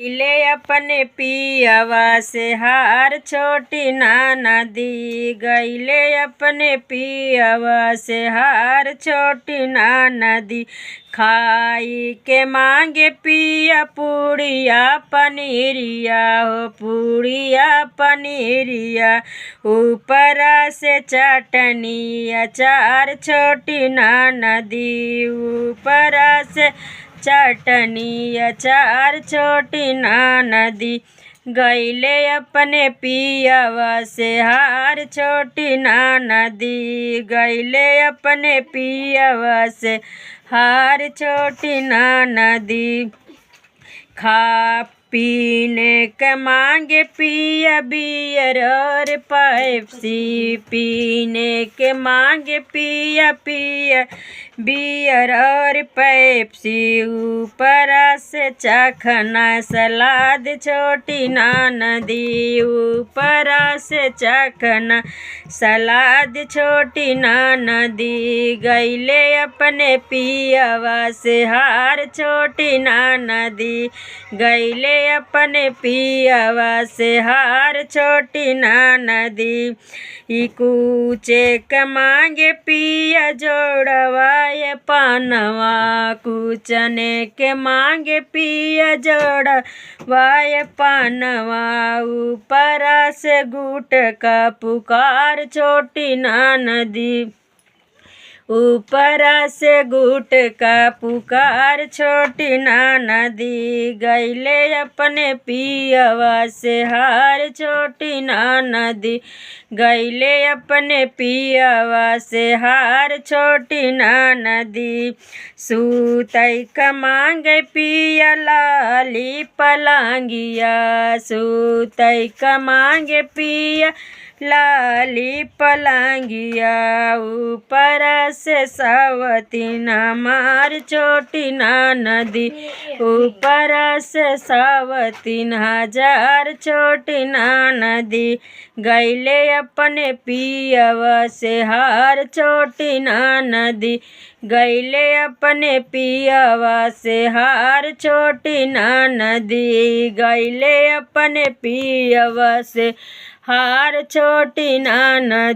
ले अपने पियवा से हार छोटी ना नदी गईले अपने पियवा से हार छोटी ना नदी खाई के मांगे पिया पूड़िया पनीरिया हो पूड़िया पनीरिया ऊपरा से चटनी अचार छोटी ना नदी ऊपरा से चटनी अचार छोटी ना नदी गईले अपने पियवा से हार छोटी ना नदी गईले अपने पियवा से हार छोटी ना नदी खा पीने के मांगे पिया बियर और पेप्सी पीने के मांगे पिया बियर और पेप्सी ऊपर से चखना सलाद छोटी ना नदी ऊपर से चखना सलाद छोटी ना नदी गईले अपने पियवा से हार छोटी ना नदी गईले अपने पियवा से हार छोटी ना नदी कूचे के मांगे पिया जोड़वाए पानवा कूचने के मांगे पिया जोड़वाए पानवा ऊपर से गुट का पुकार छोटी ना नदी ऊपर से गुट का पुकार छोटी ना नदी गईले अपने पियवा से हार छोटी ना नदी गईले अपने पियवा से हार छोटी ना नदी सूतई का मांगे पिया लाली पलांगिया सूतई का मांगे पिया लाली पलांगिया ऊपर से सावतीन हमार छोटी ना नदी ऊपर से सावतीन हजार छोटी ना नदी गईले अपने पियवा से हार छोटी ना नदी गईले अपने पियवा से हार छोटी ना नदी गईले अपने पियवा से हार छोटी ना नदी।